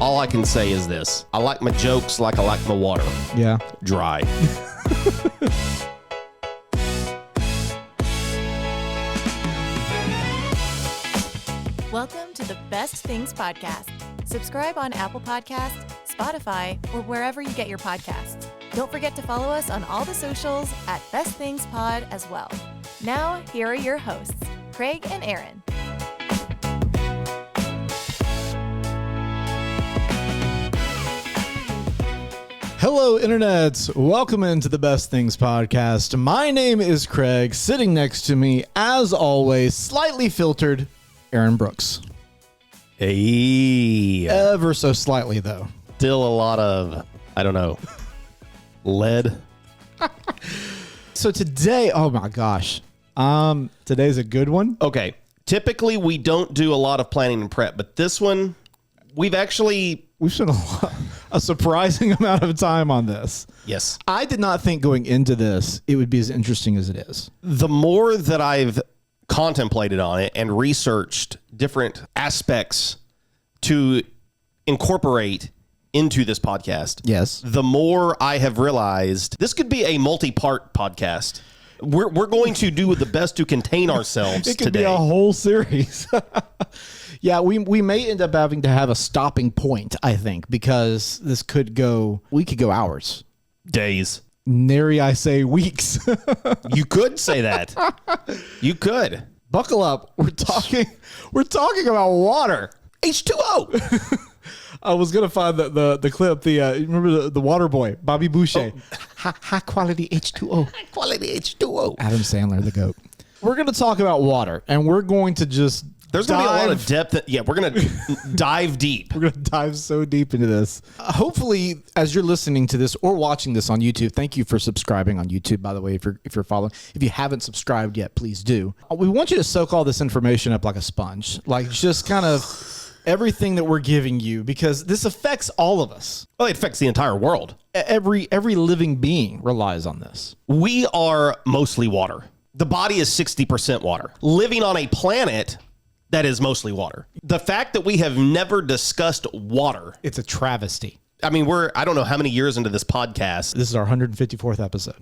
All I can say is this. I like my jokes like I like my water. Yeah. Dry. Welcome to the Best Things Podcast. Subscribe on Apple Podcasts, Spotify, or wherever you get your podcasts. Don't forget to follow us on all the socials at Best Things Pod as well. Now, here are your hosts, Craig and Aaron. Hello, internets. Welcome into the Best Things Podcast. My name is Craig. Sitting next to me, as always, slightly filtered, Aaron Brooks. Hey. Ever so slightly, though. Still a lot of, I don't know, lead. So today, oh my gosh. Today's a good one. Okay. Typically, we don't do a lot of planning and prep, but this one, we've spent a surprising amount of time on this. Yes. I did not think going into this, it would be as interesting as it is. The more that I've contemplated on it and researched different aspects to incorporate into this podcast, yes, the more I have realized this could be a multi-part podcast. We're going to do the best to contain ourselves it could today. be a whole series. Yeah, we may end up having to have a stopping point, I think, because we could go hours. Days. Nary I say weeks. You could say that. You could. Buckle up. We're talking about water. H2O. I was gonna find the clip. Remember the water boy, Bobby Boucher. Oh. High quality H2O. High quality H2O. Adam Sandler, the GOAT. We're gonna talk about water, and we're going to just There's going to be a lot of depth. We're going to dive deep. We're going to dive so deep into this. Hopefully, as you're listening to this or watching this on YouTube, thank you for subscribing on YouTube, by the way, if you're following. If you haven't subscribed yet, please do. We want you to soak all this information up like a sponge, like just kind of everything that we're giving you, because this affects all of us. Well, it affects the entire world. Every living being relies on this. We are mostly water. The body is 60% water. Living on a planet that is mostly water. The fact that we have never discussed water. It's a travesty. I mean, I don't know how many years into this podcast. This is our 154th episode.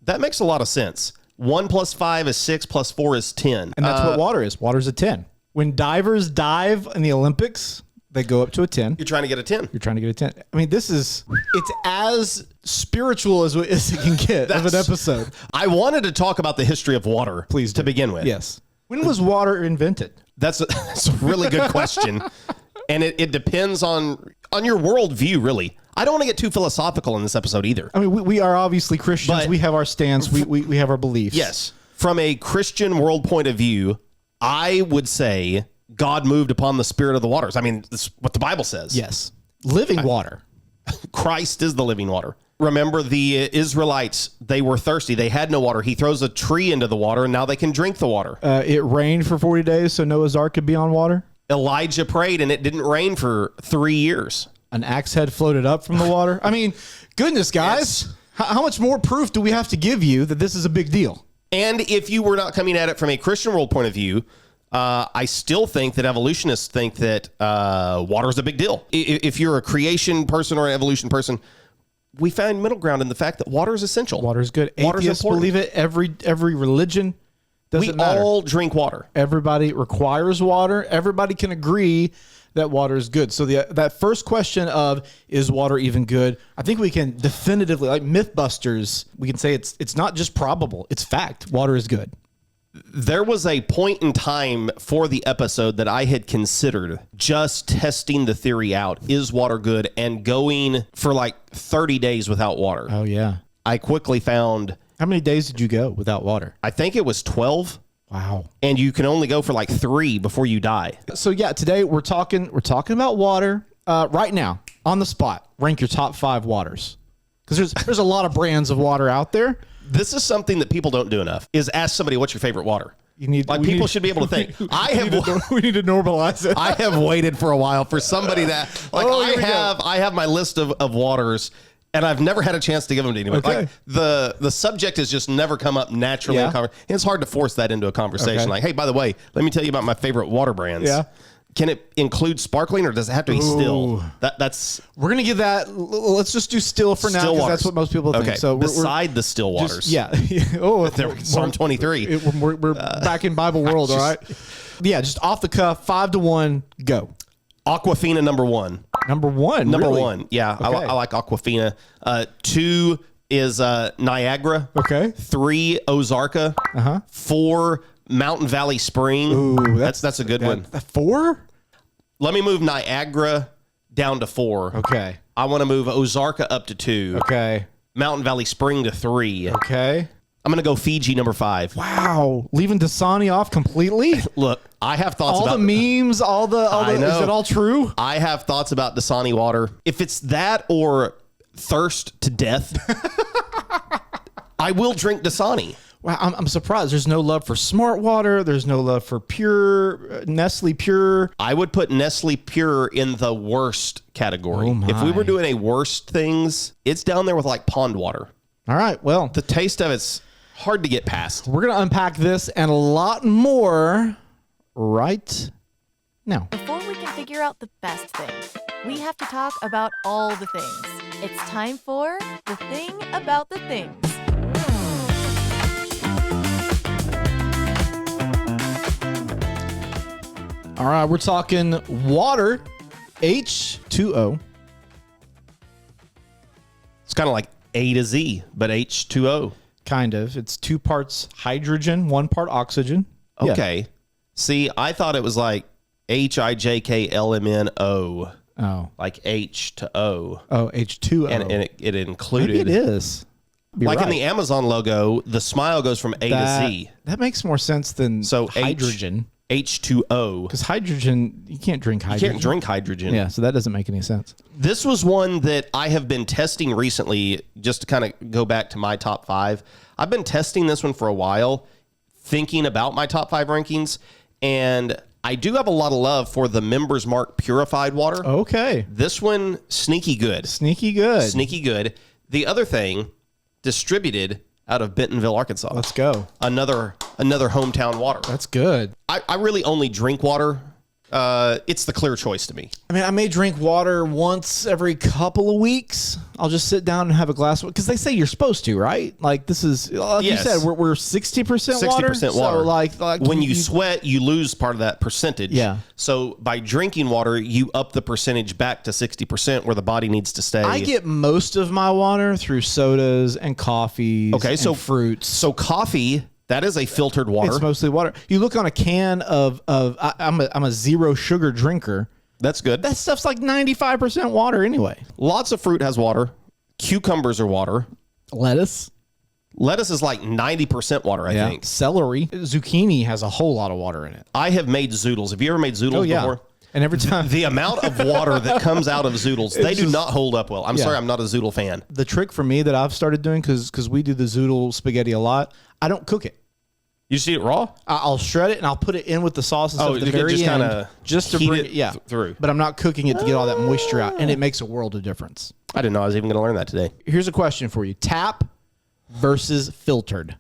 That makes a lot of sense. 1 + 5 is 6 + 4 is 10. And that's what water is. Water's a 10. When divers dive in the Olympics, they go up to a 10. You're trying to get a 10. You're trying to get a 10. I mean, it's as spiritual as it can get of an episode. I wanted to talk about the history of water, please, to begin with. Yes. When was water invented? That's a really good question. And it depends on your worldview, really. I don't want to get too philosophical in this episode either. I mean, we are obviously Christians. But we have our stance. We have our beliefs. Yes. From a Christian world point of view, I would say God moved upon the spirit of the waters. I mean, that's what the Bible says. Yes. Living water. Christ is the living water. Remember, the Israelites, they were thirsty. They had no water. He throws a tree into the water, and now they can drink the water. It rained for 40 days so Noah's Ark could be on water. Elijah prayed, and it didn't rain for 3 years. An axe head floated up from the water. I mean, goodness, guys. Yes. How much more proof do we have to give you that this is a big deal? And if you were not coming at it from a Christian world point of view, I still think that evolutionists think that water is a big deal. If you're a creation person or an evolution person, we find middle ground in the fact that water is essential. Water is good. Atheists believe it. Every religion doesn't matter. We all drink water. Everybody requires water. Everybody can agree that water is good. So that first question of, is water even good? I think we can definitively, like Mythbusters, we can say it's not just probable. It's fact. Water is good. There was a point in time for the episode that I had considered just testing the theory out. Is water good? And going for like 30 days without water. Oh, yeah. I quickly found... How many days did you go without water? I think it was 12. Wow. And you can only go for like 3 before you die. So yeah, today we're talking about water. Right now, on the spot, rank your top 5 waters. Because there's a lot of brands of water out there. This is something that people don't do enough, is ask somebody, what's your favorite water? People should be able to think. We need to normalize it. I have waited for a while for somebody that, I have my list of waters, and I've never had a chance to give them to anybody. Okay. Like the subject has just never come up naturally in conversation. It's hard to force that into a conversation. Okay. Like, hey, by the way, let me tell you about my favorite water brands. Yeah. Can it include sparkling, or does it have to be still? That's We're gonna give that. Let's just do still for now, still because waters. that's what most people think. Okay. So beside the still waters. yeah. Oh, Psalm 23. We're back in Bible world, all right? Yeah, just off the cuff, 5-1, go. Aquafina number 1. Number one. Number really? 1. Yeah, Okay. I like Aquafina. 2 is Niagara. Okay. 3 Ozarka. 4 Mountain Valley Spring. Ooh, that's a good one. 4? Let me move Niagara down to 4. Okay. I want to move Ozarka up to 2. Okay. Mountain Valley Spring to 3. Okay. I'm going to go Fiji number 5. Wow. Leaving Dasani off completely? Look, I have thoughts All about the memes, all the I know. is it all true? I have thoughts about Dasani water. If it's that or thirst to death, I will drink Dasani. Wow, I'm surprised. There's no love for Smart Water. There's no love for Pure, Nestle Pure. I would put Nestle Pure in the worst category. Oh, my. If we were doing a worst things, it's down there with like pond water. All right, well, The taste of it's hard to get past. we're going to unpack this and a lot more right now. Before we can figure out the best thing, we have to talk about all the things. It's time for the thing about the things. All right, we're talking water, H2O. It's kind of like A to Z, but H2O. Kind of. It's 2 parts hydrogen, 1 part oxygen. Yeah. Okay. See, I thought it was like HIJKLMNO, Oh. like H to O. Oh, H2O. And it included. Maybe it is. You're Like in right. the Amazon logo, the smile goes from A to Z. That makes more sense than So hydrogen. H2O. Because hydrogen, you can't drink You hydrogen. can't drink hydrogen. Yeah, so that doesn't make any sense. This was one that I have been testing recently, just to kind of go back to my top 5. I've been testing this one for a while, thinking about my top 5 rankings, and I do have a lot of love for the Members Mark purified water. Okay. This one, sneaky good. Sneaky good. Sneaky good. The other thing, distributed out of Bentonville, Arkansas. Let's go. Another hometown water. That's good. I really only drink water. It's the clear choice to me. I mean, I may drink water once every couple of weeks. I'll just sit down and have a glass because they say you're supposed to, right? Like this is, like Yes. you said, we're 60% water. 60% water. So like When you sweat, you lose part of that percentage. Yeah. So by drinking water, you up the percentage back to 60% where the body needs to stay. I get most of my water through sodas and coffees. Okay, and so fruits. So coffee, that is a filtered water. It's mostly water. You look on a can of I'm a zero sugar drinker. That's good. That stuff's like 95% water anyway. Lots of fruit has water. Cucumbers are water. Lettuce. Lettuce is like 90% water, I think. Celery. Zucchini has a whole lot of water in it. I have made zoodles. Have you ever made zoodles before? And every time The amount of water that comes out of zoodles, they do not hold up well. I'm sorry, I'm not a zoodle fan. the trick for me that I've started doing, because we do the zoodle spaghetti a lot, I don't cook it. You just eat it raw? I'll shred it and I'll put it in with the sauce and stuff Oh, at the you can very just end, kinda just to heat bring it it through. But I'm not cooking it to get all that moisture out, and it makes a world of difference. I didn't know I was even going to learn that today. Here's a question for you: tap versus filtered.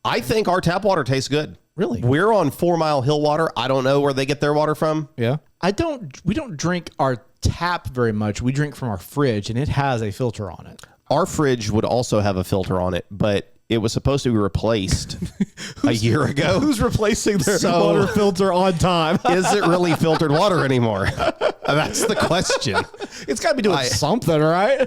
I think our tap water tastes good. Really? We're on 4 Mile Hill water. I don't know where they get their water from. Yeah. We don't drink our tap very much. We drink from our fridge, and it has a filter on it. Our fridge would also have a filter on it, but it was supposed to be replaced a year ago. Who's replacing their So- water filter on time? Is it really filtered water anymore? That's the question. It's got to be doing something, right?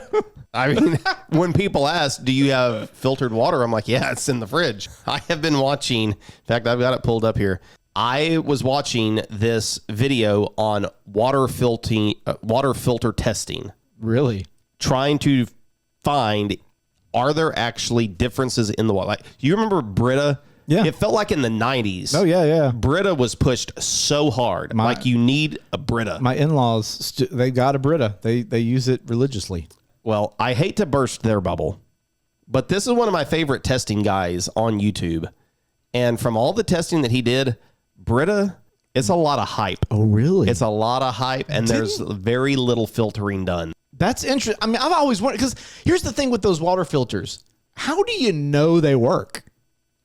I mean, when people ask, do you have filtered water? I'm like, yeah, it's in the fridge. I have been watching, in fact, I've got it pulled up here. I was watching this video on water filter testing, Really? trying to find, are there actually differences in the water? Like, you remember Brita? Yeah. It felt like in the 90s. Oh, yeah. Brita was pushed so hard. Like, you need a Brita. My in-laws, they got a Brita. They use it religiously. Well, I hate to burst their bubble, but this is one of my favorite testing guys on YouTube. And from all the testing that he did, Brita, it's a lot of hype. Oh, really? It's a lot of hype, and there's very little filtering done. That's interesting. I mean, I've always wondered, because here's the thing with those water filters. How do you know they work?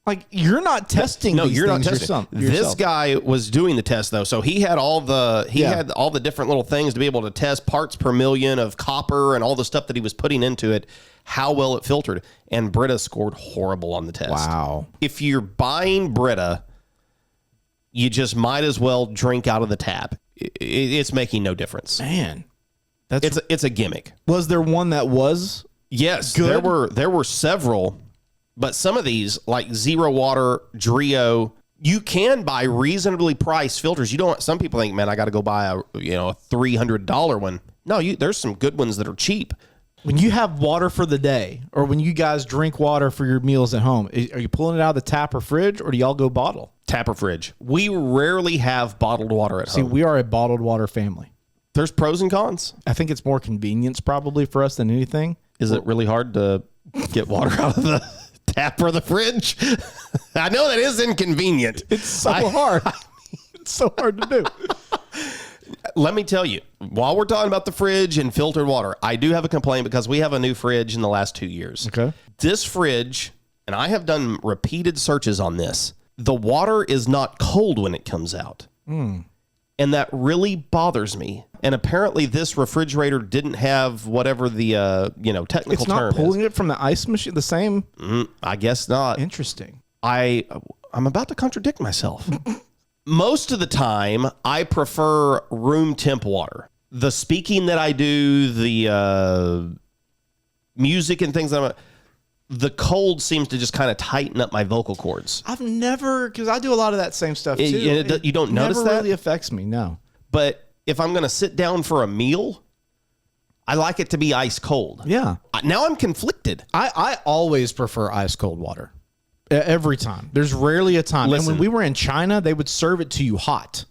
Like, you're not testing No, these you're not things testing. yourself. This guy was doing the test though, so he had all the different little things to be able to test parts per million of copper and all the stuff that he was putting into it, how well it filtered. And Brita scored horrible on the test. Wow. If you're buying Brita, you just might as well drink out of the tap. It's making no difference. Man, It's a gimmick. was there one that was? Yes, Good? there were several, but some of these, like Zero Water, Drio, you can buy reasonably priced filters. You don't. Some people think, man, I got to go buy a $300 one. No, there's some good ones that are cheap. When you have water for the day, or when you guys drink water for your meals at home, are you pulling it out of the tap or fridge, or do y'all go bottle? Tap or fridge. We rarely have bottled water at See, home. we are a bottled water family. There's pros and cons. I think it's more convenience probably for us than anything. Is it really hard to get water out of the tap or the fridge? I know that is inconvenient. It's so hard. It's so hard to do. Let me tell you, while we're talking about the fridge and filtered water, I do have a complaint because we have a new fridge in the last 2 years. Okay. This fridge, and I have done repeated searches on this, the water is not cold when it comes out. And that really bothers me. And apparently this refrigerator didn't have whatever the technical It's not term pulling is. it from the ice machine. The same. I guess not. Interesting. I'm about to contradict myself. Most of the time, I prefer room temp water. The speaking that I do, the music and things the cold seems to just kind of tighten up my vocal cords. I've never, because I do a lot of that same stuff too. You don't notice never that? really affects me. No. But if I'm going to sit down for a meal, I like it to be ice cold. Yeah. Now I'm conflicted. I always prefer ice cold water. Every time. There's rarely a time. Listen. And when we were in China, they would serve it to you hot.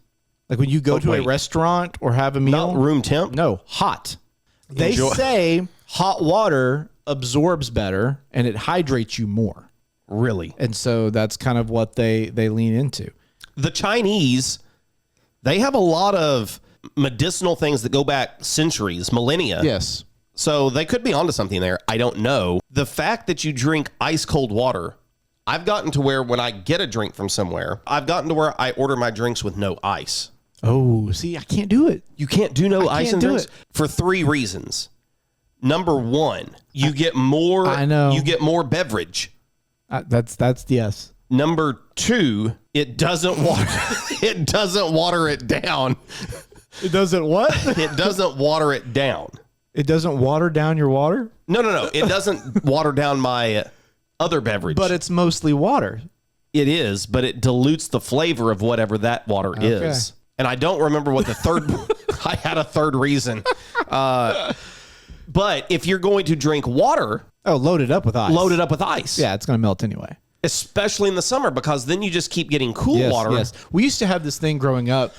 Like when you go to a wait. restaurant or have a meal. Not room temp? No, hot. They Enjoy. say hot water absorbs better and it hydrates you more. Really? And so that's kind of what they lean into. The Chinese, they have a lot of medicinal things that go back centuries, millennia. Yes. So they could be onto something there. I don't know. The fact that you drink ice cold water, I've gotten to where when I get a drink from somewhere, I've gotten to where I order my drinks with no ice. Oh, see, I can't do it. You can't do no ice in can't do drinks it. for 3 reasons. Number 1, you get more. I know. You get more beverage. That's yes. Number 2, it doesn't water. It doesn't water it down. It doesn't what? It doesn't water it down. It doesn't water down your water? No. It doesn't water down my other beverage. But it's mostly water. It is, but it dilutes the flavor of whatever that water is. And I don't remember what the third. I had a third reason. But if you're going to drink water, Oh, load it up with ice. load it up with ice. Yeah, it's going to melt anyway. Especially in the summer, because then you just keep getting cool water. Yes. We used to have this thing growing up.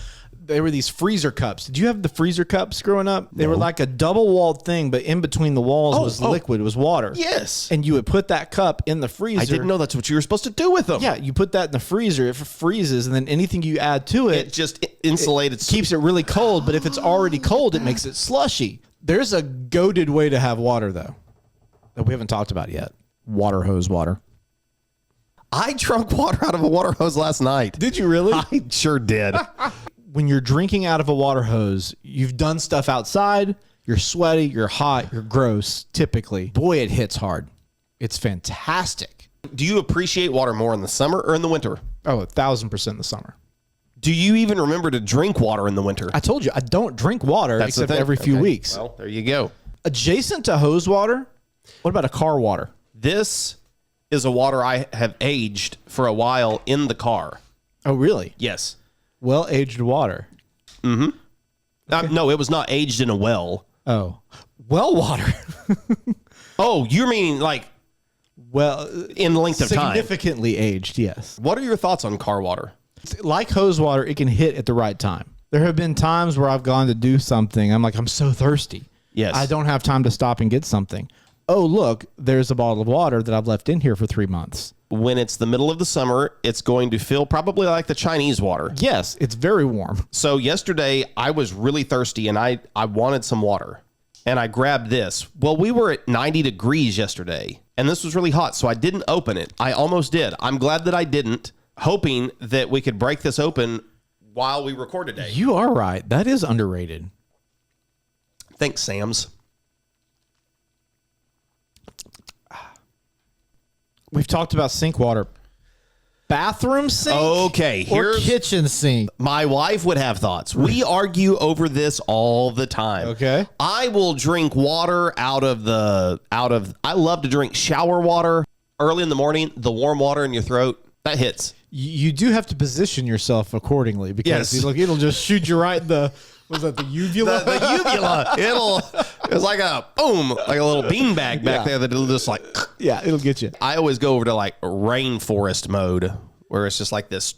They were these freezer cups. Did you have the freezer cups growing up? They were like a double-walled thing, but in between the walls was liquid. It was water. Yes. And you would put that cup in the freezer. I didn't know that's what you were supposed to do with them. Yeah, you put that in the freezer. If it freezes, and then anything you add to it, It just insulated. keeps it really cold. But if it's already cold, it makes it slushy. There's a goated way to have water, though, that we haven't talked about yet. Water hose water. I drunk water out of a water hose last night. Did you really? I sure did. When you're drinking out of a water hose, you've done stuff outside, you're sweaty, you're hot, you're gross, typically. Boy, it hits hard. It's fantastic. Do you appreciate water more in the summer or in the winter? Oh, 1,000% in the summer. Do you even remember to drink water in the winter? I told you, I don't drink water That's the except thing. every few Okay. weeks. Well, there you go. Adjacent to hose water, what about a car water? This is a water I have aged for a while in the car. Oh, really? Yes. Well-aged water. No, it was not aged in a well. Oh. Well water. Oh, you mean like Well, in length of time? significantly aged, yes. What are your thoughts on car water? Like hose water, it can hit at the right time. There have been times where I've gone to do something. I'm like, I'm so thirsty. Yes. I don't have time to stop and get something. Oh, look, there's a bottle of water that I've left in here for 3 months. When it's the middle of the summer, it's going to feel probably like the Chinese water. Yes, it's very warm. So yesterday I was really thirsty and I wanted some water. and I grabbed this. Well, we were at 90 degrees yesterday, and this was really hot, so I didn't open it. I almost did. I'm glad that I didn't, hoping that we could break this open while we record today. You are right. That is underrated. Thanks, Sam's. We've talked about sink water. Bathroom sink? Okay, Or here's kitchen sink? my wife would have thoughts. We argue over this all the time. Okay. I will drink water I love to drink shower water early in the morning, the warm water in your throat. That hits. You do have to position yourself accordingly because Yes. it'll just shoot you right in the, was that the uvula? The uvula. It's like a boom, like a little beanbag back there that'll just like. Yeah, it'll get you. I always go over to like rainforest mode where it's just like this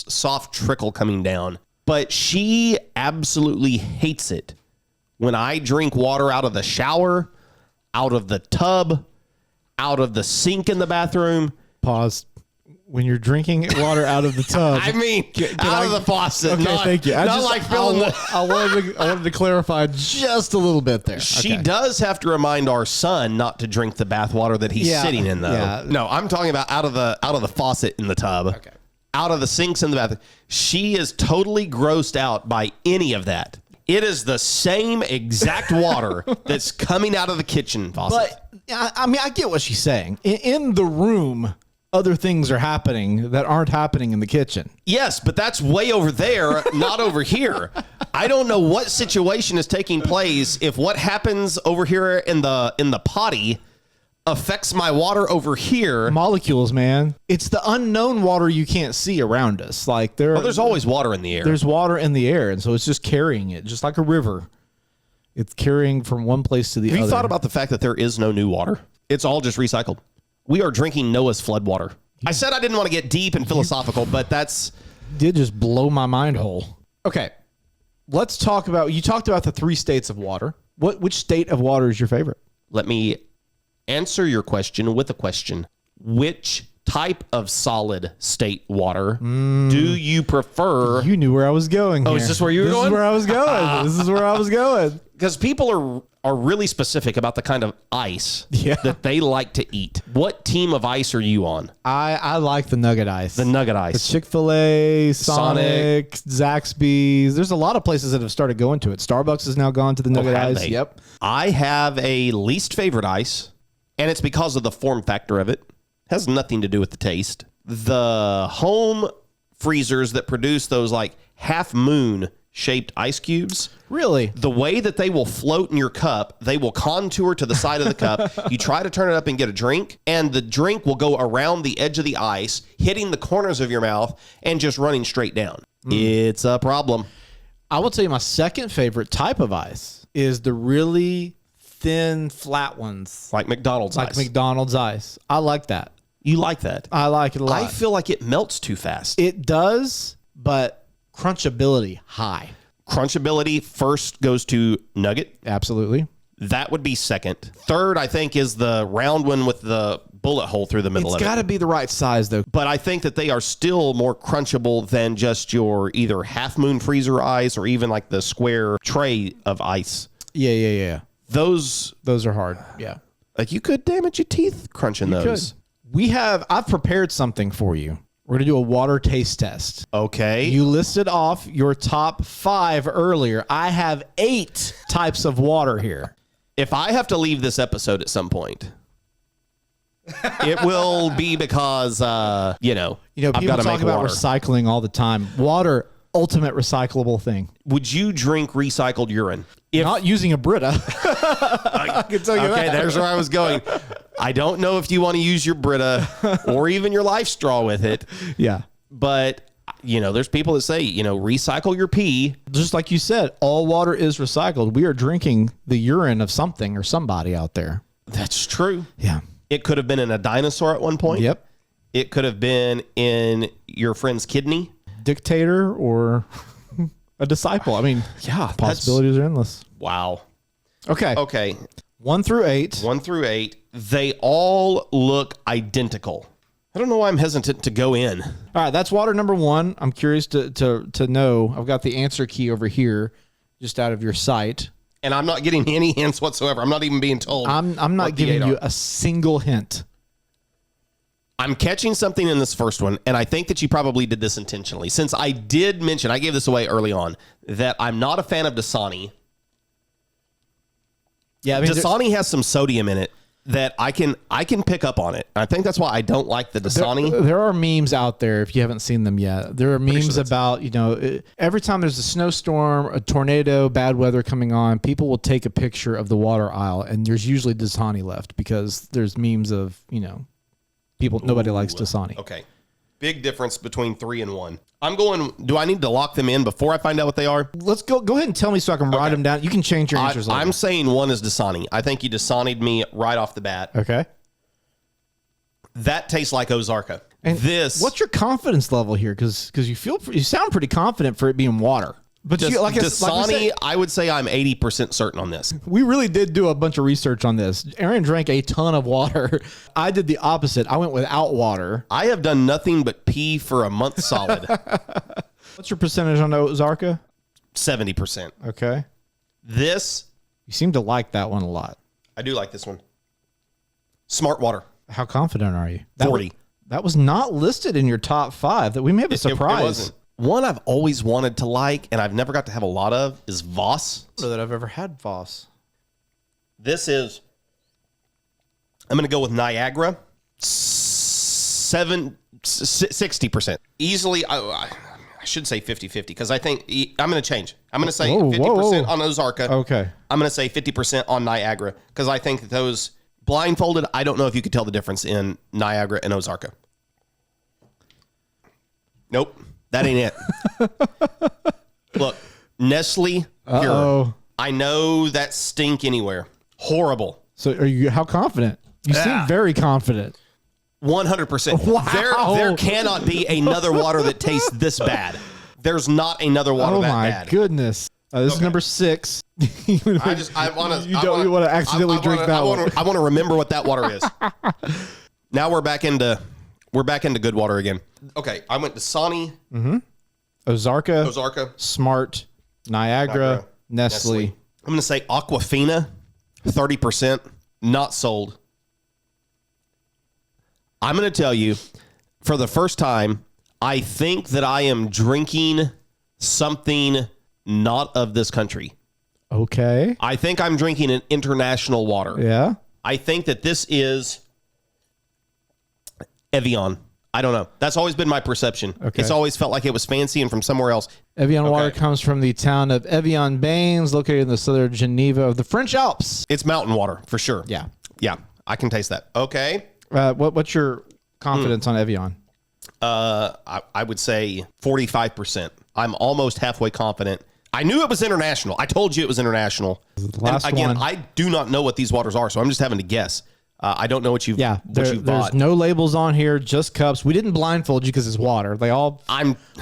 soft trickle coming down. But she absolutely hates it when I drink water out of the shower, out of the tub, out of the sink in the bathroom. Pause. When you're drinking water out of the tub. I mean, out of the faucet. Okay, thank you. Not like filling the. I wanted to clarify just a a bit there. She does have to remind our son not to drink the bath water that he's sitting in, though. Yeah. No, I'm talking about out of the faucet in the tub. Okay. Out of the sinks in the bathroom. She is totally grossed out by any of that. It is the same exact water that's coming out of the kitchen faucet. But I mean, I get what she's saying. In the room, other things are happening that aren't happening in the kitchen. Yes, but that's way over there, not over here. I don't know what situation is taking place if what happens over here in the potty affects my water over here. Molecules, man. It's the unknown water you can't see around us. Like There's always water in the air. There's water in the air, and so it's just carrying it, just like a river. It's carrying from one place to the other. Have you thought about the fact that there is no new water? It's all just recycled. We are drinking Noah's flood water. I said I didn't want to get deep and philosophical, but that's... Did just blow my mind hole. Okay, let's talk about, you talked about the 3 states of water. Which state of water is your favorite? Let me answer your question with a question. Which type of solid state water do you prefer? You knew where I was going. Oh, here. is this where you were going? This is where I was going. This is where I was going. Because people are really specific about the kind of ice Yeah. that they like to eat. What team of ice are you on? I like the nugget ice. The nugget The ice. Chick-fil-A, Sonic, Zaxby's. There's a lot of places that have started going to it. Starbucks has now gone to the nugget have ice. they? Yep. I have a least favorite ice, and it's because of the form factor of it. Has nothing to do with the taste. The home freezers that produce those like half moon shaped ice cubes. Really? The way that they will float in your cup, they will contour to the side of the cup. You try to turn it up and get a drink, and the drink will go around the edge of the ice, hitting the corners of your mouth and just running straight down. It's a problem. I will tell you my second favorite type of ice is the really thin, flat ones. Like McDonald's Like ice. McDonald's ice. I like that. You like that? I like it a lot. I feel like it melts too fast. It does, but crunchability high. Crunchability first goes to nugget. Absolutely. That would be second. Third, I think, is the round one with the bullet hole through the middle It's of it. got to be the right size, though. But I think that they are still more crunchable than just your either half moon freezer ice or even like the square tray of ice. Yeah. Those, Those are hard. Yeah. like you could damage your teeth crunching those. I've prepared something for you. We're going to do a water taste test. Okay. You listed off your top 5 earlier. I have 8 types of water here. If I have to leave this episode at some point, it will be because, I've People got to talk make about water. recycling all the time. Water, ultimate recyclable thing. Would you drink recycled urine? Not using a Brita. I can tell you Okay, that. there's where I was going. I don't know if you want to use your Brita or even your life straw with it, Yeah. but there's people that say, recycle your pee. Just like you said, all water is recycled. We are drinking the urine of something or somebody out there. That's true. Yeah. It could have been in a dinosaur at one point. Yep. It could have been in your friend's kidney. Dictator or a disciple. I mean, Yeah, possibilities are endless. Wow. Okay. Okay. 1 through 8. 1 through 8. They all look identical. I don't know why I'm hesitant to go in. All right, that's water number 1. I'm curious to know. I've got the answer key over here, just out of your sight. And I'm not getting any hints whatsoever. I'm not even being told. I'm not what the giving eight you are. a single hint. I'm catching something in this first one, and I think that you probably did this intentionally. Since I did mention, I gave this away early on, that I'm not a fan of Dasani. Yeah, I mean, Dasani has some sodium in it that I can pick up on it. I think that's why I don't like the Dasani. there are memes out there if you haven't seen them yet. There are memes about, every time there's a snowstorm, a tornado, bad weather coming on, people will take a picture of the water aisle, and there's usually Dasani left because there's memes of, people. Nobody likes Dasani. Okay. Big difference between 3 and 1. I'm going, do I need to lock them in before I find out what they are? Let's go ahead and tell me so I can write them down. You can change your answers later. I'm saying 1 is Dasani. I think you Dasani'd me right off the bat. Okay. That tastes like Ozarka. And what's your confidence level here? Because you sound pretty confident for it being water. But Dasani, I would say I'm 80% certain on this. We really did do a bunch of research on this. Aaron drank a ton of water. I did the opposite. I went without water. I have done nothing but pee for a month solid. What's your percentage on Ozarka? 70%. Okay. This, You seem to like that one a lot. I do like this one. Smart water. How confident are you? 40. That was not listed in your top 5. That we may have a surprise. It wasn't. One I've always wanted to like, and I've never got to have a lot of, is Voss. I don't know that I've ever had Voss. This is, I'm going to go with Niagara. 60%. Easily, I should say 50-50 because I think I'm going to change. I'm going to say 50% on Ozarka. Okay. I'm going to say 50% on Niagara because I think that those blindfolded, I don't know if you could tell the difference in Niagara and Ozarka. Nope. That ain't it. Look, Nestle Pure. I know that stink anywhere. Horrible. So how confident? You seem very confident. 100%. Wow. There cannot be another water that tastes this bad. There's not another water that bad. Oh my goodness. This is number 6. I want to. You don't want to accidentally drink that one. I want to remember what that water is. Now we're back into good water again. Okay, I went to Dasani, Ozarka, Smart, Niagara, Nestle. I'm going to say Aquafina, 30%, not sold. I'm going to tell you, for the first time, I think that I am drinking something not of this country. Okay. I think I'm drinking an international water. Yeah. I think that this is Evian. I don't know. That's always been my perception. Okay. It's always felt like it was fancy and from somewhere else. Evian water comes from the town of Evian-Bains, located in the southern Geneva of the French Alps. It's mountain water for sure. Yeah. Yeah. I can taste that. Okay. What's your confidence on Evian? I would say 45%. I'm almost halfway confident. I knew it was international. I told you it was international. Last again, one. I do not know what these waters are, so I'm just having to guess. I don't know what you've there's bought. no labels on here, just cups. We didn't blindfold you because it's water. They all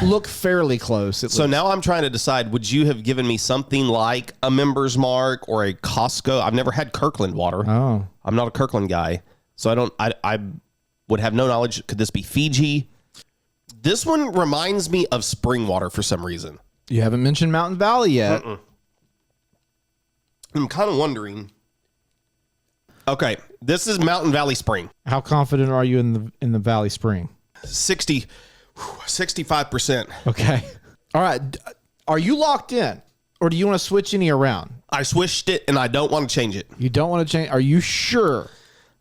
look fairly close. So now I'm trying to decide, would you have given me something like a Member's Mark or a Costco? I've never had Kirkland water. Oh. I'm not a Kirkland guy. So I would have no knowledge. Could this be Fiji? This one reminds me of spring water for some reason. You haven't mentioned Mountain Valley yet. I'm kind of wondering. Okay, this is Mountain Valley Spring. How confident are you in the Valley Spring? 65%. Okay. All right. Are you locked in, or do you want to switch any around? I switched it, and I don't want to change it. You don't want to change. Are you sure?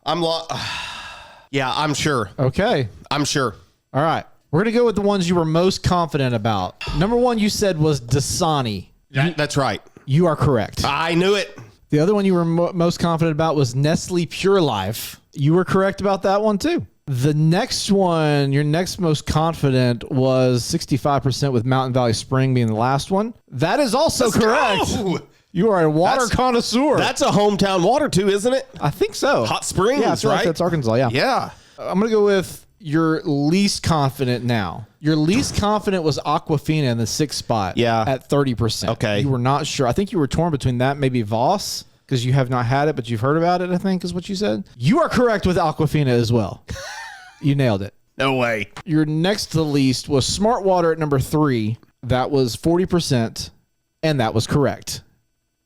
Yeah, I'm sure. Okay. I'm sure. All right. We're going to go with the ones you were most confident about. Number 1 you said was Dasani. That's right. You are correct. I knew it. The other one you were most confident about was Nestle Pure Life. You were correct about that one too. The next one, your next most confident was 65% with Mountain Valley Spring being the last one. That is also correct. Go! You are a water connoisseur. That's a hometown water too, isn't it? I think so. Hot Springs, yeah, I feel right? like that's Arkansas, yeah. Yeah. I'm going to go with your least confident now. Your least confident was Aquafina in the 6th spot. Yeah. At 30%. Okay. You were not sure. I think you were torn between that, maybe Voss, because you have not had it, but you've heard about it, I think is what you said. You are correct with Aquafina as well. You nailed it. No way. Your next to the least was Smart Water at number 3. That was 40%, and that was correct.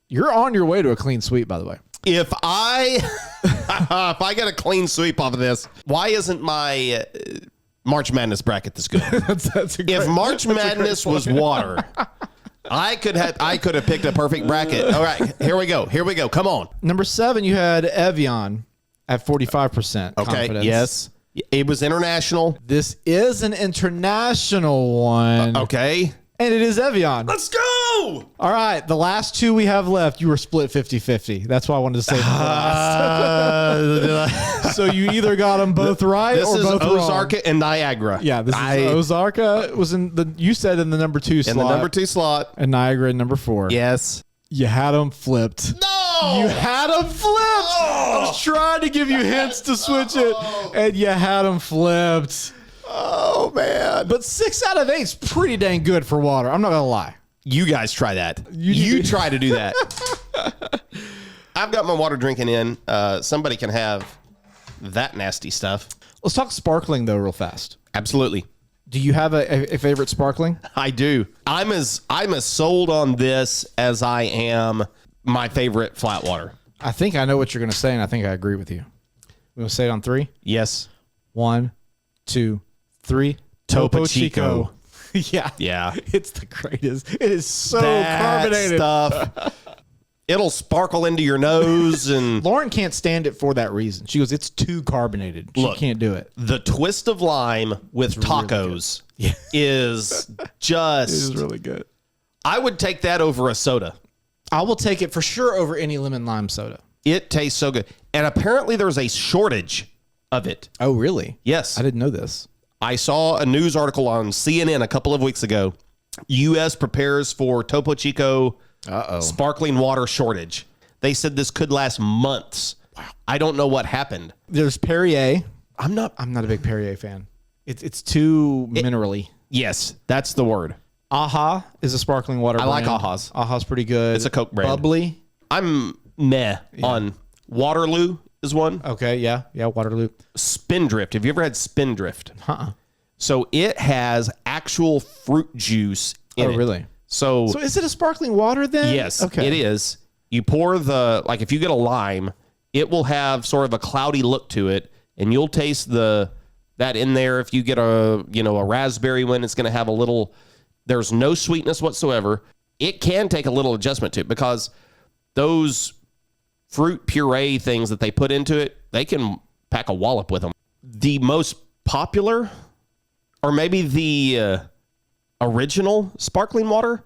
You're on your way to a clean sweep, by the way. If I if I get a clean sweep off of this, why isn't my March Madness bracket this good? If March Madness was water, I could have picked a perfect bracket. All right, here we go. Come on. Number 7, you had Evian at 45% confidence. Yes. It was international. This is an international one. Okay. And it is Evian. Let's go. All right. The last 2 we have left, you were split 50-50. That's why I wanted to say last. So you either got them both right or both wrong. Ozarka and Niagara. Yeah, this is Ozarka was you said in the number 2 slot. In the number 2 slot. And Niagara in number 4. Yes. You had them flipped. No! You had them flipped. I was trying to give you hints to switch it, and you had them flipped. Oh, man. But 6 out of 8 is pretty dang good for water. I'm not going to lie. You guys try that. You try to do that. I've got my water drinking in. Somebody can have that nasty stuff. Let's talk sparkling, though, real fast. Absolutely. Do you have a favorite sparkling? I do. I'm as sold on this as I am my favorite flat water. I think I know what you're going to say, and I think I agree with you. We're going to say it on 3? Yes. 1, 2, 3. Topo Chico. Yeah. It's the greatest. It is so carbonated. Stuff. It'll sparkle into your nose. And Lauren can't stand it for that reason. She goes, it's too carbonated. She can't do it. The twist of lime with tacos is just... It is really good. I would take that over a soda. I will take it for sure over any lemon lime soda. It tastes so good. And apparently there's a shortage of it. Oh, really? Yes. I didn't know this. I saw a news article on CNN a couple of weeks ago. U.S. prepares for Topo Chico sparkling water shortage. They said this could last months. Wow. I don't know what happened. There's Perrier. I'm not a big Perrier fan. It's too minerally. Yes, that's the word. Aha is a sparkling water brand. I like Aha's. Aha's pretty good. It's a Coke brand. Bubbly. I'm meh on Waterloo is one. Okay, yeah, Waterloo. Spindrift. Have you ever had Spindrift? Uh-uh. So it has actual fruit juice in it. Oh, really? So is it a sparkling water then? Yes, okay. It is. You pour if you get a lime, it will have sort of a cloudy look to it, and you'll taste that in there. If you get a raspberry one, it's going to have there's no sweetness whatsoever. It can take a little adjustment to it because those fruit puree things that they put into it, they can pack a wallop with them. The most popular, or maybe the original sparkling water.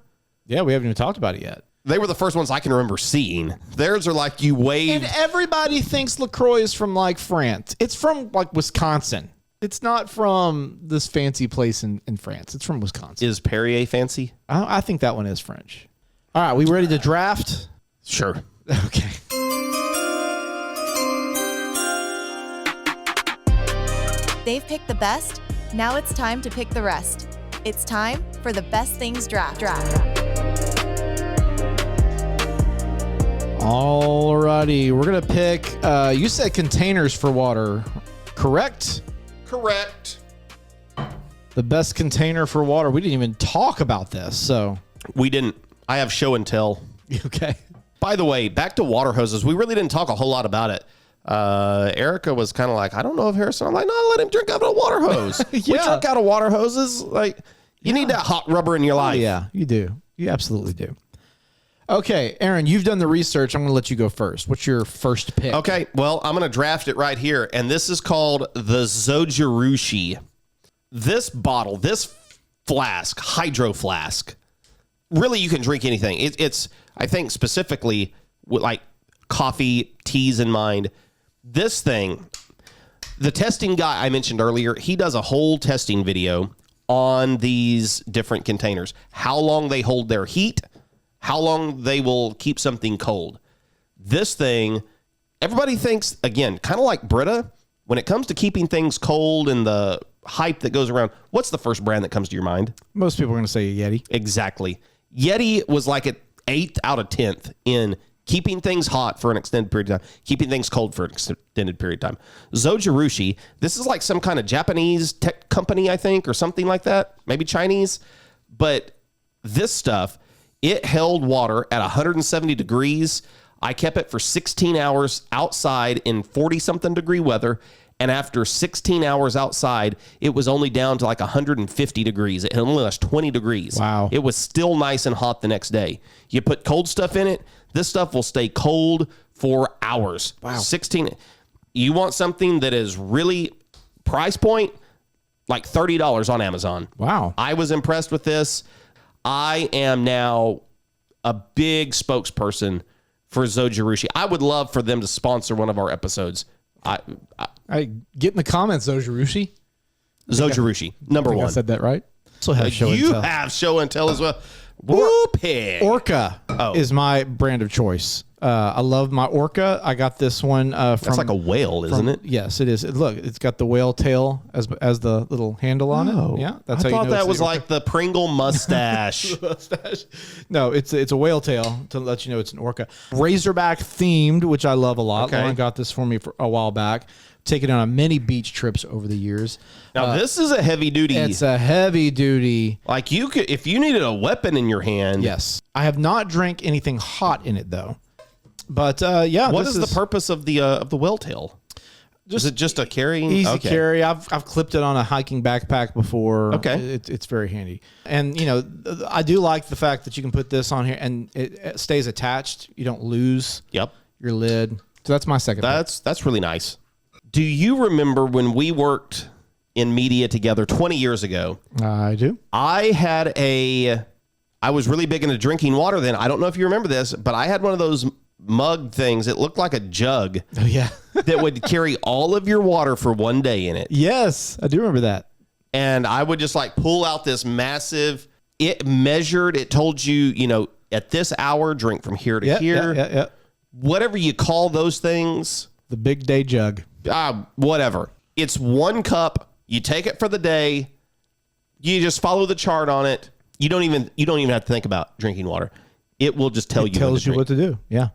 Yeah, we haven't even talked about it yet. They were the first ones I can remember seeing. Theirs are like you wave. And everybody thinks LaCroix is from like France. It's from like Wisconsin. It's not from this fancy place in France. It's from Wisconsin. Is Perrier fancy? I think that one is French. All right, we ready to draft? Sure. Okay. They've picked the best. Now it's time to pick the rest. It's time for the Best Things Draft. Alrighty, we're gonna pick. You said containers for water, correct? Correct. The best container for water. We didn't even talk about this, so We didn't. I have show and tell. okay. By the way, back to water hoses. We really didn't talk a whole lot about it. Erica was kind of like, I don't know if Harrison. I'm like, no, let him drink out of a water hose. We drink out of water hoses. Like, you need that hot rubber in your life. Yeah, you do. You absolutely do. Okay, Aaron, you've done the research. I'm going to let you go first. What's your first pick? Okay, well, I'm going to draft it right here. And this is called the Zojirushi. This bottle, this flask, hydro flask, really you can drink anything. It's I think specifically with like coffee, teas in mind. This thing, the testing guy I mentioned earlier, he does a whole testing video on these different containers. How long they hold their heat, how long they will keep something cold. This thing, everybody thinks, again, kind of like Brita, when it comes to keeping things cold and the hype that goes around, what's the first brand that comes to your mind? Most people are going to say Yeti. Exactly. Yeti was like an 8th out of 10th in keeping things hot for an extended period of time, keeping things cold for an extended period of time. Zojirushi, this is like some kind of Japanese tech company, I think, or something like that. Maybe Chinese. But this stuff, It held water at 170 degrees. I kept it for 16 hours outside in 40-something degree weather. And after 16 hours outside, it was only down to like 150 degrees. It only lost 20 degrees. Wow. It was still nice and hot the next day. You put cold stuff in it, this stuff will stay cold for hours. Wow. 16. You want something that is really price point, like $30 on Amazon. Wow. I was impressed with this. I am now a big spokesperson for Zojirushi. I would love for them to sponsor one of our episodes. I get in the comments, Zojirushi. Zojirushi, number one. I said that right. Also have show and You tell. have show and tell as well. Whoopee. Orca is my brand of choice. I love my Orca. I got this one from. That's like a whale, isn't it? Yes, it is. Look, it's got the whale tail as the little handle on it. Yeah, that's I how thought you know that it's was the like the Pringle mustache. mustache. No, it's a whale tail to let you know it's an Orca. Razorback themed, which I love a lot. Okay. Lauren got this for me for a while back. Taken on many beach trips over the years. Now this is a heavy duty. It's a heavy duty. Like you could, if you needed a weapon in your hand. Yes, I have not drank anything hot in it though. But yeah, What is the purpose of the whale tail? Is it just a carrying? Easy carry. I've clipped it on a hiking backpack before. Okay. It's very handy. And, you know, I do like the fact that you can put this on here and it stays attached. You don't lose Yep. your lid. So that's my second pick. That's really nice. Do you remember when we worked in media together 20 years ago? I do. I was really big into drinking water then. I don't know if you remember this, but I had one of those mug things. It looked like a jug Oh, yeah. that would carry all of your water for one day in it. Yes, I do remember that. And I would just like pull out this massive, it measured, it told you, you know, at this hour, drink from here to here. Yeah. Whatever you call those things. The big day jug. Whatever. It's one cup. You take it for the day. You just follow the chart on it. You don't even have to think about drinking water. It will just tell you. It tells you what to do. Yeah.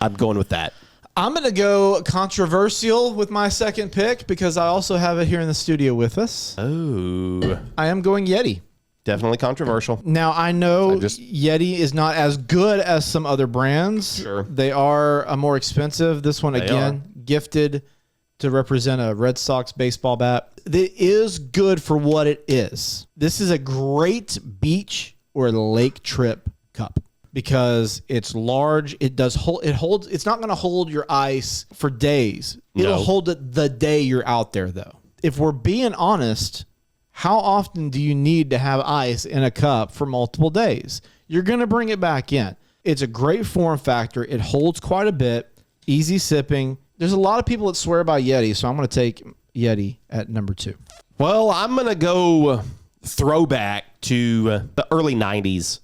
I'm going with that. I'm going to go controversial with my second pick because I also have it here in the studio with us. Oh, I am going Yeti. definitely controversial. Now, I know Yeti is not as good as some other brands. Sure. They are more expensive. This one, again, gifted to represent a Red Sox baseball bat. It is good for what it is. This is a great beach or lake trip cup because it's large. It holds. It's not going to hold your ice for days. It'll hold it the day you're out there, though. If we're being honest, how often do you need to have ice in a cup for multiple days? You're going to bring it back in. It's a great form factor. It holds quite a bit. Easy sipping. There's a lot of people that swear by Yeti, so I'm going to take Yeti at number 2. Well, I'm going to go throwback to the early 90s.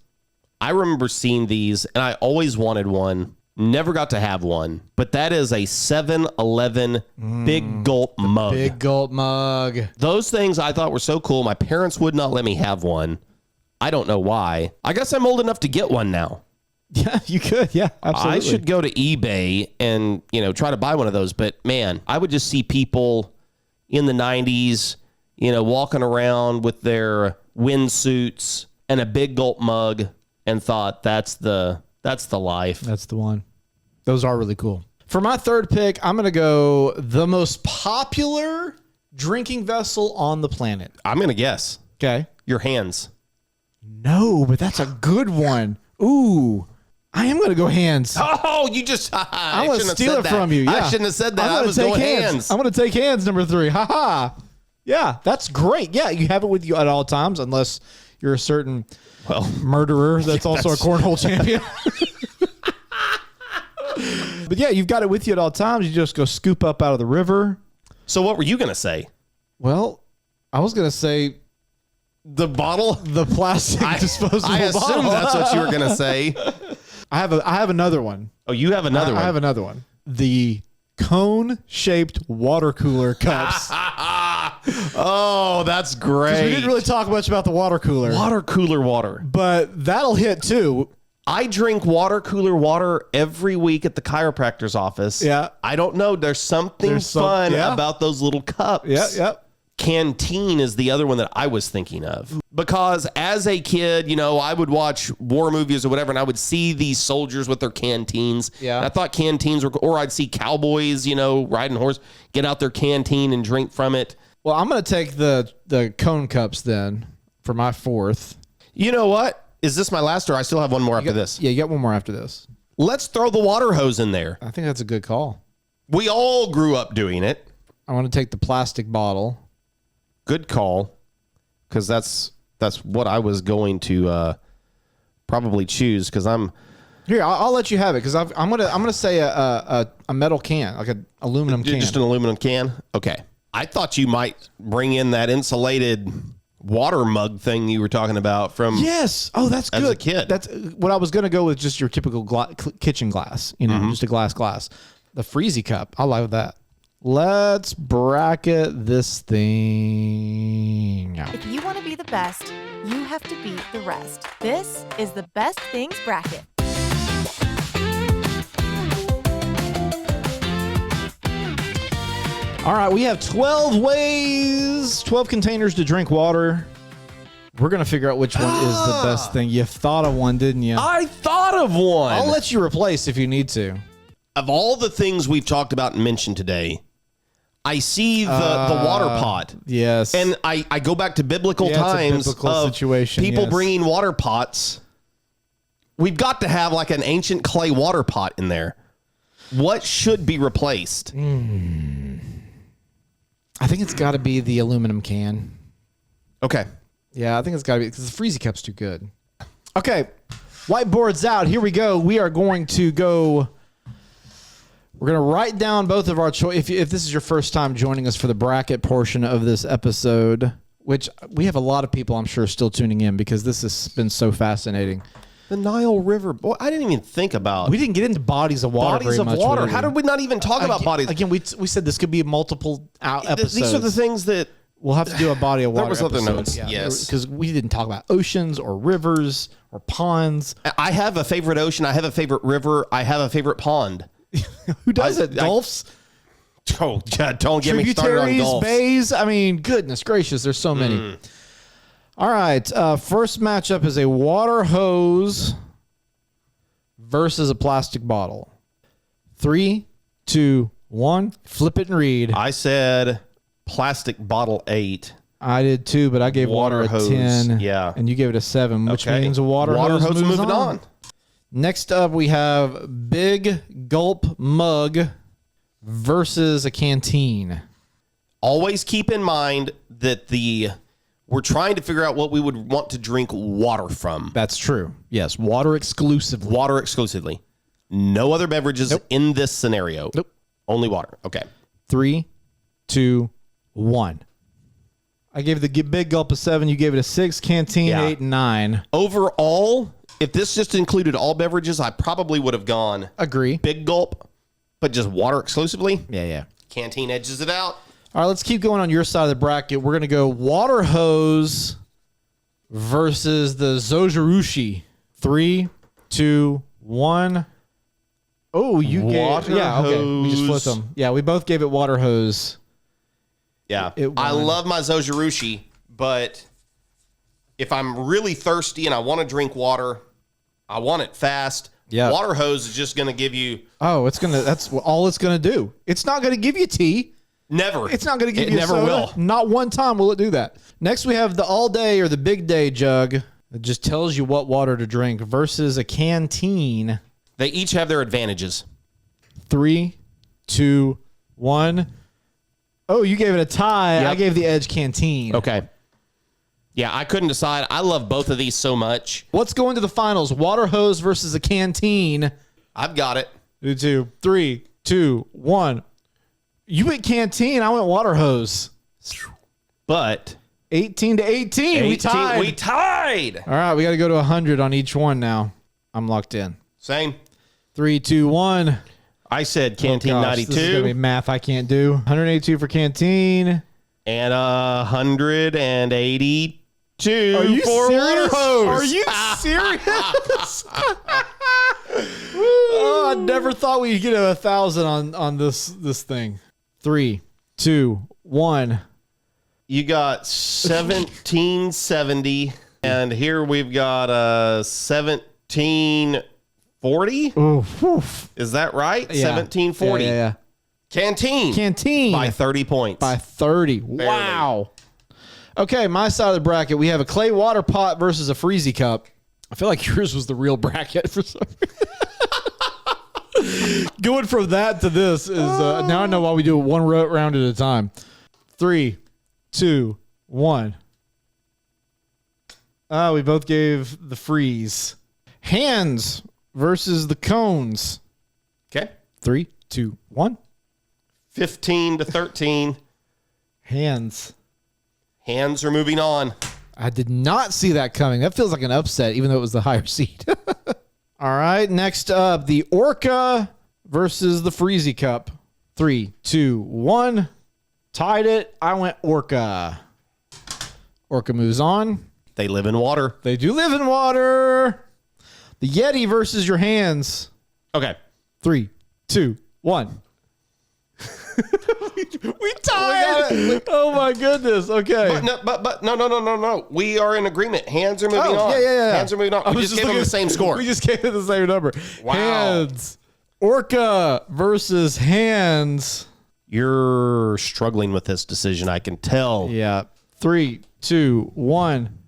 I remember seeing these, and I always wanted one. Never got to have one. But that is a 7-Eleven Big Gulp mug. Big Gulp mug. Those things I thought were so cool. My parents would not let me have one. I don't know why. I guess I'm old enough to get one now. Yeah, you could. Yeah, absolutely. I should go to eBay and, try to buy one of those. But man, I would just see people in the 90s, walking around with their windsuits and a Big Gulp mug and thought that's the life. That's the one. Those are really cool. For my third pick, I'm going to go the most popular drinking vessel on the planet. I'm going to guess. Okay. Your hands. No, but that's a good one. Ooh. I am going to go hands. Oh, you just... I'm going to steal it from you. Yeah. I shouldn't have said that. I was going hands. I'm going to take hands, number 3. Ha. Yeah, that's great. Yeah, you have it with you at all times, unless you're a certain murderer that's also a cornhole champion. But yeah, you've got it with you at all times. You just go scoop up out of the river. So what were you going to say? Well, I was going to say... The bottle? The plastic disposable bottle. I assumed that's what you were going to say. I have another one. Oh, you have another one? I have another one. The cone-shaped water cooler cups. Oh, that's great. We didn't really talk much about the water cooler. Water cooler water. But that'll hit too. I drink water cooler water every week at the chiropractor's office. Yeah. I don't know. There's something fun about those little cups. Yep. Canteen is the other one that I was thinking of. Because as a kid, I would watch war movies or whatever, and I would see these soldiers with their canteens. Yeah. And I thought canteens were, or I'd see cowboys, riding horse, get out their canteen and drink from it. Well, I'm going to take the cone cups then for my fourth. You know what? Is this my last, or I still have one more after this? Yeah, you got one more after this. Let's throw the water hose in there. I think that's a good call. We all grew up doing it. I want to take the plastic bottle. Good call, because that's what I was going to probably choose. Because I'm here. I'll let you have it because I'm gonna say a metal can, like an aluminum can. just an aluminum can. Okay, I thought you might bring in that insulated water mug thing you were talking about from. Yes. Oh, that's good. As a kid. That's what I was gonna go with. Just your typical kitchen glass. Just a glass. The Freezy cup. I love that. Let's bracket this thing out. If you want to be the best, you have to beat the rest. This is the Best Things Bracket. All right, we have 12 containers to drink water. We're going to figure out which one is the best thing. You thought of one, didn't you? I thought of one. I'll let you replace if you need to. Of all the things we've talked about and mentioned today, I see the water pot. Yes. And I go back to biblical times biblical of situation, people yes. bringing water pots. We've got to have like an ancient clay water pot in there. What should be replaced? I think it's got to be the aluminum can. Okay. Yeah, I think it's got to be because the Freezy cup's too good. Okay, whiteboard's out. Here we go. We are going to go. We're going to write down both of our choice. If this is your first time joining us for the bracket portion of this episode, which we have a lot of people, I'm sure, still tuning in because this has been so fascinating. The Nile River. Boy, I didn't even think about We didn't get into bodies of water. bodies very of much, water. did we? How did we not even talk about bodies? Again, we said this could be multiple episodes. These are the things that We'll have to do a body of water. There was other episode. notes, yes. Because we didn't talk about oceans or rivers or ponds. I have a favorite ocean. I have a favorite river. I have a favorite pond. Who doesn't? Gulfs? Oh, God, don't get me started on Tributaries, golf. bays. I mean, goodness gracious, there's so many. All right. First matchup is a water hose versus a plastic bottle. 3, 2, 1. Flip it and read. I said plastic bottle 8. I did too, but I gave water a hose, 10. yeah. And you gave it a 7, which Okay. means a water hose moves moving on. Next up, we have Big Gulp Mug versus a canteen. Always keep in mind that we're trying to figure out what we would want to drink water from. That's true. Yes, water exclusively. Water exclusively. No other beverages in this scenario. Nope. Only water. Okay. 3, 2, 1. I gave the Big Gulp a 7. You gave it a 6. Canteen, Yeah. 8 and 9. Overall, if this just included all beverages, I probably would have gone Agree. Big Gulp, but just water exclusively. Yeah. Canteen edges it out. All right, let's keep going on your side of the bracket. We're going to go water hose versus the Zojirushi. 3, 2, 1. Oh, you Water gave... Yeah, okay. We just flipped hose. them. Yeah, we both gave it water hose. Yeah. It I won. love my Zojirushi, but if I'm really thirsty and I want to drink water, I want it fast. Yeah. Water hose is just going to give you Oh, that's all it's going to do. It's not going to give you tea. never. It's not going to give It you never soda. will. Not one time will it do that. Next, we have the all day or the big day jug. It just tells you what water to drink versus a canteen. They each have their advantages. 3, 2, 1. Oh, you gave it a tie. Yep. I gave the Edge canteen. Okay. Yeah, I couldn't decide. I love both of these so much. Let's go into the finals. Water hose versus a canteen. I've got it. 2, 3, 2, 1. You went canteen. I went water hose. But 18 to 18. We 18 tied. We tied. All right, we got to go to 100 on each one now. I'm locked in. Same. 3, 2, 1. I said Canteen Gosh, 92 This is gonna be math I can't do. 182 for canteen. and 182 Are you for serious? water hose. Are you serious? Oh, I never thought we'd get 1,000 on this thing. 3, 2, 1. You got 1770, and here we've got 1740. Oof. Is that right? Yeah. 1740. Yeah. Canteen by 30 points. By 30. Wow. Okay, my side of the bracket, we have a clay water pot versus a freezy cup. I feel like yours was the real bracket for some reason. Going from that to this is now I know why we do it one round at a time. 3, 2, 1. We both gave the freeze. Hands versus the cones. Okay. 3, 2, 1. 15 to 13. Hands. Hands are moving on. I did not see that coming. That feels like an upset, even though it was the higher seed. All right, next up, the Orca versus the Freezy Cup. 3, 2, 1. Tied it. I went Orca. Orca moves on. They live in water. They do live in water. The Yeti versus your hands. Okay. 3, 2, 1. We tied. Oh my goodness. Okay. But no. We are in agreement. Hands are moving on. Yeah. Hands are moving on. We just gave them the same score. We just gave it the same number. Wow. Hands. Orca versus hands. You're struggling with this decision. I can tell. Yeah. 3, 2, 1.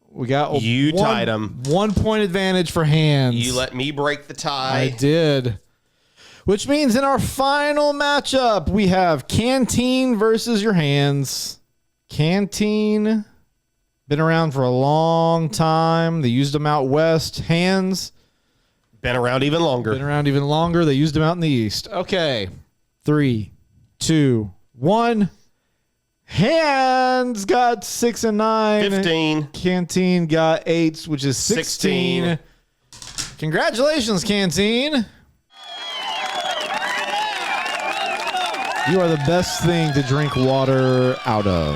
We got You tied them. 1 point advantage for hands. You let me break the tie. I did. Which means in our final matchup, we have Canteen versus your hands. Canteen, been around for a long time. They used them out west. Hands, Been around even longer. been around even longer. They used them out in the east. Okay. 3, 2, 1. Hands got 6 and 9. 15. Canteen got 8, which is 16. Congratulations, Canteen. You are the best thing to drink water out of.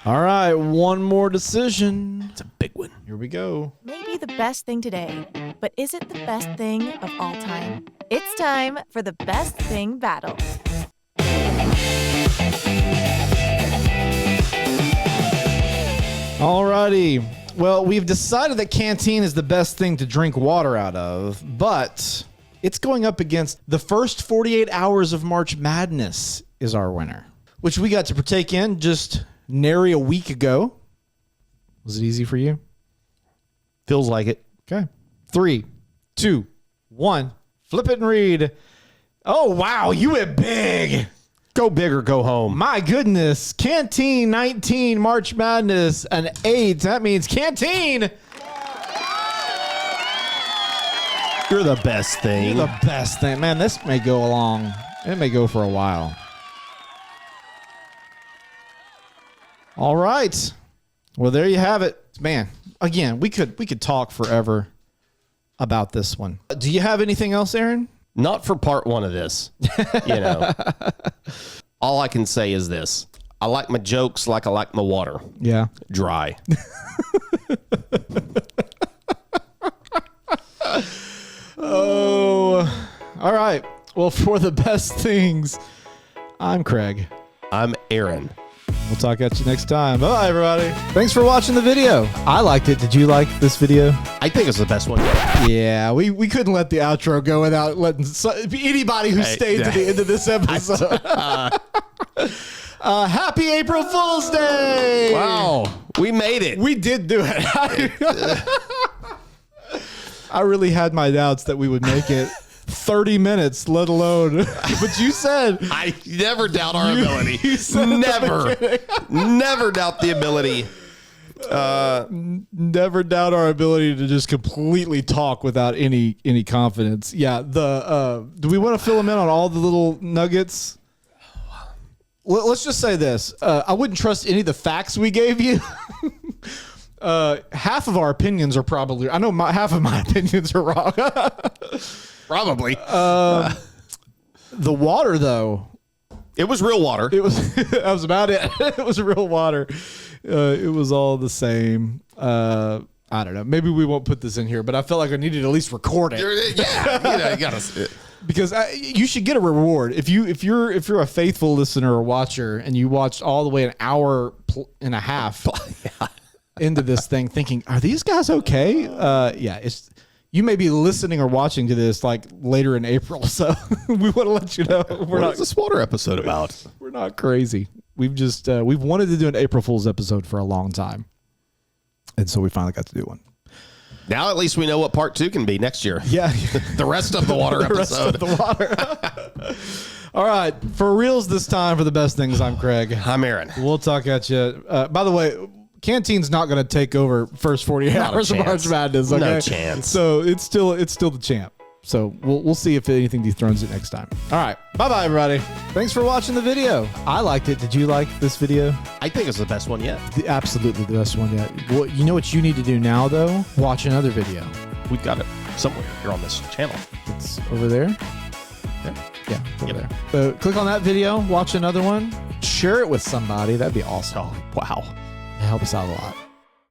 All right, one more decision. It's a big one. Here we go. Maybe the best thing today, but is it the best thing of all time? It's time for the best thing battle. All righty. Well, we've decided that Canteen is the best thing to drink water out of, but it's going up against the first 48 hours of March Madness is our winner, which we got to partake in just nary a week ago. Was it easy for you? Feels like it. Okay. 3, 2, 1. Flip it and read. Oh, wow. You went big. Go big or go home. My goodness. Canteen 19 March Madness, an 8. That means Canteen. You're the best thing. You're the best thing. Man, this may go along. It may go for a while. All right. Well, there you have it. Man, again, we could talk forever about this one. Do you have anything else, Aaron? Not for part one of this. You know. All I can say is this. I like my jokes like I like my water. Yeah. Dry. Oh. All right. Well, for the best things, I'm Craig. I'm Aaron. We'll talk at you next time. Bye, everybody. Thanks for watching the video. I liked it. Did you like this video? I think it's the best one. Yeah, we couldn't let the outro go without letting anybody who stayed to the end of this episode. Happy April Fool's Day! Wow. We made it. We did do it. I really had my doubts that we would make it 30 minutes, let alone. But you said. I never doubt our ability. You said Never doubt the ability. Never doubt our ability to just completely talk without any confidence. Yeah. Do we want to fill them in on all the little nuggets? Let's just say this. I wouldn't trust any of the facts we gave you. Half of our opinions are probably, I know half of my opinions are wrong. Probably. The water, though. It was real water. It was, that was about it. It was real water. It was all the same. I don't know. Maybe we won't put this in here, but I felt like I needed to at least record it. Yeah. You gotta. Because you should get a reward if you're a faithful listener or watcher and you watched all the way an hour and a half into this thing, thinking, are these guys okay? It's you may be listening or watching to this like later in April, so we want to let you know What is this water episode about? we're not crazy. We've just we've wanted to do an April Fool's episode for a long time, and so we finally got to do one. Now at least we know what part 2 can be next year. Yeah, The rest of the water the rest episode. of the water. All right, for reals this time for the best things. I'm Craig. I'm Aaron. We'll talk at you. By the way, Canteen's not going to take over first 48 Not a hours of chance. March Madness. Okay? No chance. So it's still the champ. So we'll see if anything dethrones it next time. All right, bye everybody. Thanks for watching the video. I liked it. Did you like this video? I think it's the best one yet. Absolutely the best one yet. Well, you know what you need to do now though? Watch another video. We've got it somewhere here on this channel. It's over there. Yeah, over there. So click on that video. Watch another one. Share it with somebody. That'd be awesome. Oh, wow. It helps out a lot.